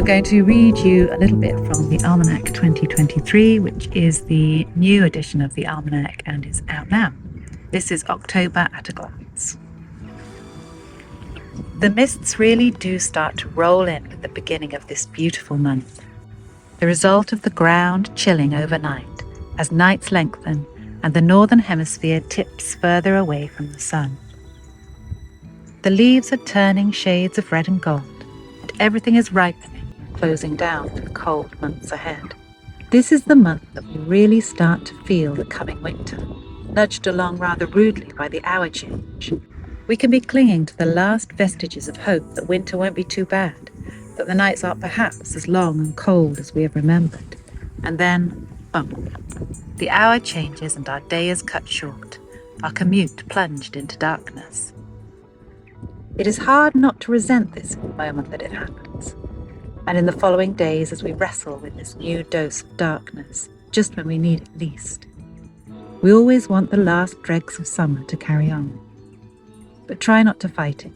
going to read you a little bit from the Almanac 2023, which is the new edition of the Almanac and is out now. This is October at a glance. The mists really do start to roll in at the beginning of this beautiful month, the result of the ground chilling overnight as nights lengthen and the northern hemisphere tips further away from the sun. The leaves are turning shades of red and gold, and everything is ripening, closing down for the cold months ahead. This is the month that we really start to feel the coming winter, nudged along rather rudely by the hour change. We can be clinging to the last vestiges of hope that winter won't be too bad, that the nights aren't perhaps as long and cold as we have remembered. And then, bump, the hour changes and our day is cut short, our commute plunged into darkness. It is hard not to resent this moment that it happens, and in the following days as we wrestle with this new dose of darkness, just when we need it least. We always want the last dregs of summer to carry on, but try not to fight it.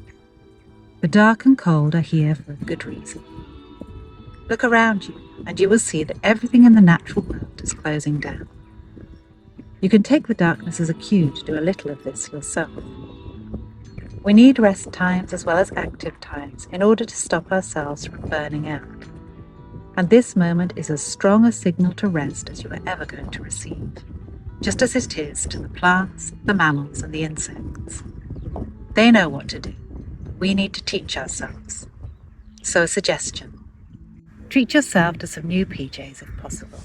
The dark and cold are here for a good reason. Look around you, and you will see that everything in the natural world is closing down. You can take the darkness as a cue to do a little of this yourself. We need rest times as well as active times in order to stop ourselves from burning out. And this moment is as strong a signal to rest as you are ever going to receive, just as it is to the plants, the mammals, and the insects. They know what to do. We need to teach ourselves. So a suggestion. Treat yourself to some new PJs if possible.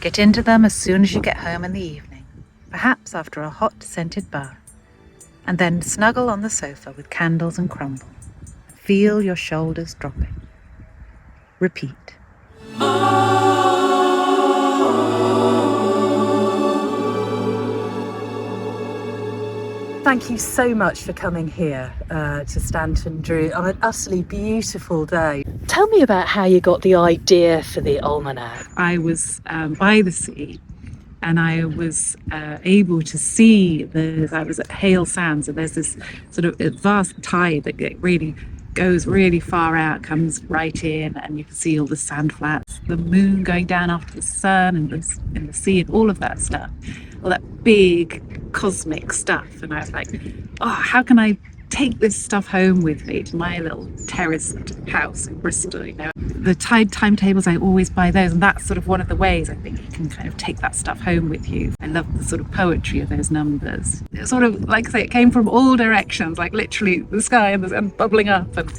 Get into them as soon as you get home in the evening, perhaps after a hot scented bath. And then snuggle on the sofa with candles and crumble. Feel your shoulders dropping. Repeat. Thank you so much for coming here to Stanton Drew on an utterly beautiful day. Tell me about how you got the idea for the Almanac. I was by the sea, and I was able to see I was at Hale Sands, and there's this sort of vast tide that really goes really far out, comes right in, and you can see all the sand flats, the moon going down after the sun, and in the sea, and all of that stuff, all that big cosmic stuff. And I was like, oh, how can I take this stuff home with me to my little terraced house in Bristol, you know. The tide timetables, I always buy those, and that's sort of one of the ways I think you can kind of take that stuff home with you. I love the sort of poetry of those numbers. It sort of, like I say, it came from all directions, like literally the sky and bubbling up and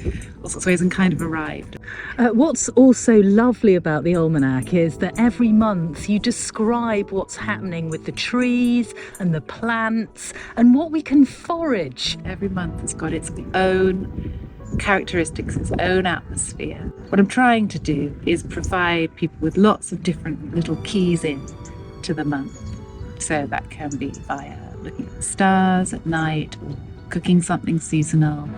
all sorts of ways, and kind of arrived. What's also lovely about the Almanac is that every month you describe what's happening with the trees and the plants and what we can forage. Every month has got its own characteristics, its own atmosphere. What I'm trying to do is provide people with lots of different little keys in to the month. So that can be via looking at the stars at night, or cooking something seasonal,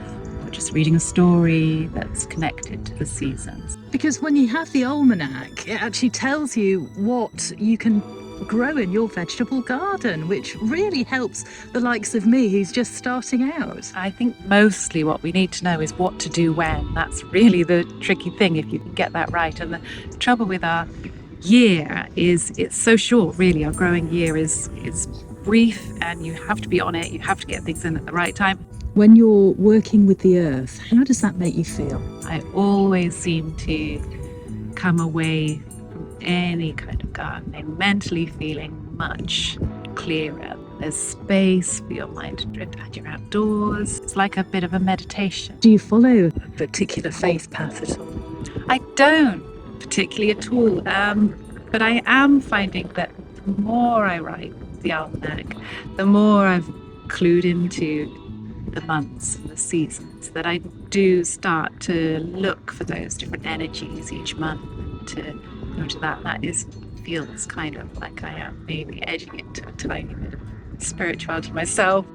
or just reading a story that's connected to the seasons. Because when you have the Almanac, it actually tells you what you can grow in your vegetable garden, which really helps the likes of me who's just starting out. I think mostly what we need to know is what to do when. That's really the tricky thing, if you can get that right. And the trouble with our year is it's so short, really. Our growing year is brief, and you have to be on it. You have to get things in at the right time. When you're working with the earth, how does that make you feel? I always seem to come away from any kind of gardening mentally feeling much clearer. There's space for your mind to drift as you're outdoors. It's like a bit of a meditation. Do you follow a particular faith path at all? I don't particularly at all, but I am finding that the more I write the Almanac, the more I've clued into the months and the seasons, that I do start to look for those different energies each month, to go to that feels kind of like I am maybe edging into a tiny bit of spirituality myself.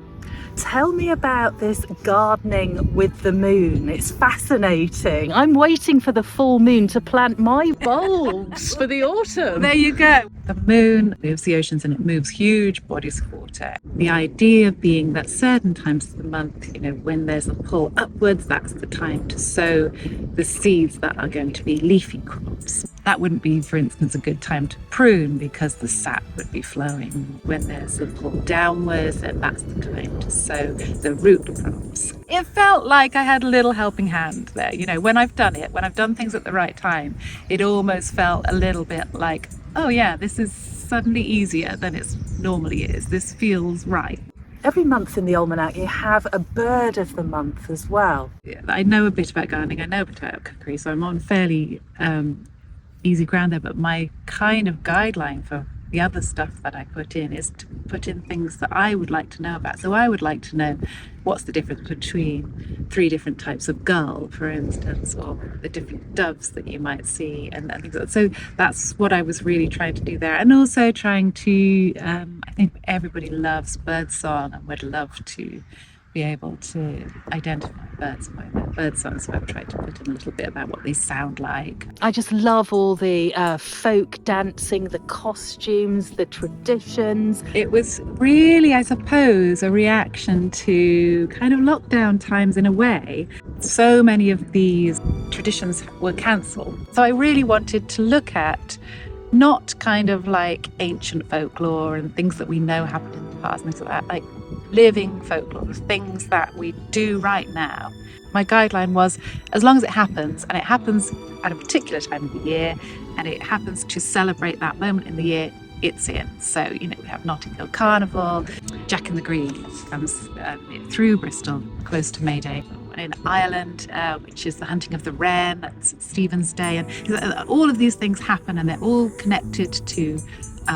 Tell me about this gardening with the moon. It's fascinating. I'm waiting for the full moon to plant my bulbs for the autumn. There you go. The moon moves the oceans and it moves huge bodies of water. The idea being that certain times of the month, when there's a pull upwards, that's the time to sow the seeds that are going to be leafy crops. That wouldn't be, for instance, a good time to prune because the sap would be flowing. When there's a pull downwards, then that's the time to sow the root crops. It felt like I had a little helping hand there. When I've done it, when I've done things at the right time, it almost felt a little bit like, oh yeah, this is suddenly easier than it normally is. This feels right. Every month in the Almanac, you have a bird of the month as well. Yeah, I know a bit about gardening, I know a bit about cookery, so I'm on fairly easy ground there, but my kind of guideline for the other stuff that I put in is to put in things that I would like to know about. So I would like to know what's the difference between 3 different types of gull, for instance, or the different doves that you might see, and things like that. So that's what I was really trying to do there, and also trying to I think everybody loves birdsong and would love to be able to identify birds by their birdsong, so I've tried to put in a little bit about what they sound like. I just love all the folk dancing, the costumes, the traditions. It was really, I suppose, a reaction to kind of lockdown times in a way. So many of these traditions were cancelled. So I really wanted to look at not kind of like ancient folklore and things that we know happened in the past and things like that, like living folklore, the things that we do right now. My guideline was, as long as it happens, and it happens at a particular time of the year, and it happens to celebrate that moment in the year, it's in. So, we have Notting Hill Carnival, Jack in the Green comes through Bristol, close to May Day. In Ireland, which is the hunting of the wren, that's Stephen's Day, and all of these things happen, and they're all connected to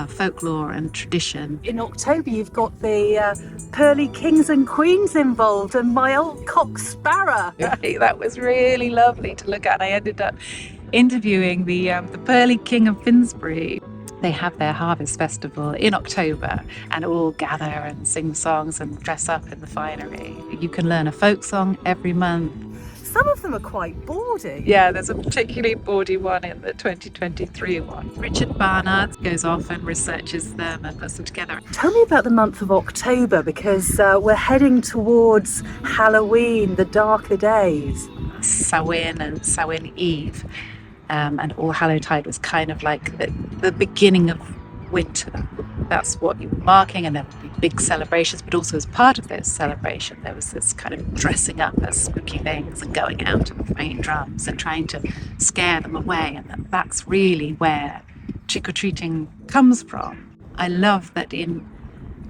folklore and tradition. In October, you've got the pearly kings and queens involved, and my old cock sparrow. Right, that was really lovely to look at. I ended up interviewing the pearly king of Finsbury. They have their harvest festival in October and all gather and sing songs and dress up in the finery. You can learn a folk song every month. Some of them are quite bawdy. Yeah, there's a particularly bawdy one in the 2023 one. Richard Barnard goes off and researches them and puts them together. Tell me about the month of October, because we're heading towards Halloween, the darker days. Samhain and Samhain Eve. And All Hallowtide was kind of like the beginning of winter. That's what you were marking, and there would be big celebrations, but also as part of this celebration there was this kind of dressing up as spooky things and going out and playing drums and trying to scare them away, and that's really where trick-or-treating comes from. I love that in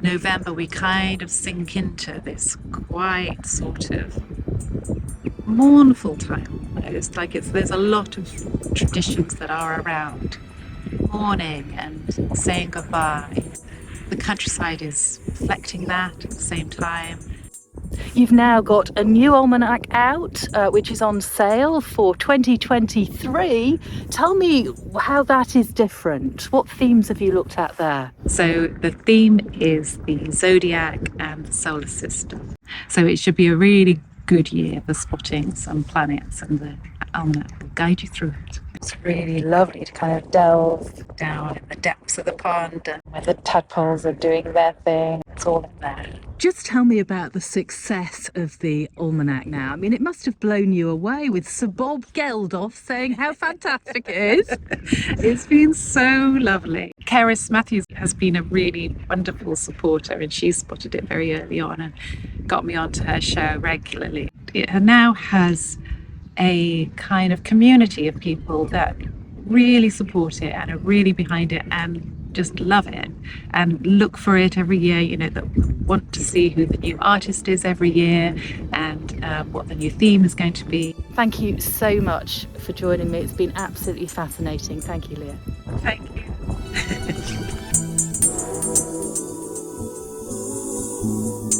November we kind of sink into this quite sort of mournful time almost, like there's a lot of traditions that are around mourning and saying goodbye. The countryside is reflecting that at the same time. You've now got a new almanac out, which is on sale for 2023. Tell me how that is different. What themes have you looked at there? So the theme is the zodiac and the solar system. So it should be a really good year for spotting some planets, and the almanac will guide you through it. It's really lovely to kind of delve down in the depths of the pond and where the tadpoles are doing their thing. It's all in there. Just tell me about the success of the almanac now. I mean, it must have blown you away with Sir Bob Geldof saying how fantastic it is. It's been so lovely. Cerys Matthews has been a really wonderful supporter, and she spotted it very early on and got me onto her show regularly. It now has a kind of community of people that really support it and are really behind it and just love it and look for it every year, that want to see who the new artist is every year and what the new theme is going to be. Thank you so much for joining me. It's been absolutely fascinating. Thank you, Lia. Thank you.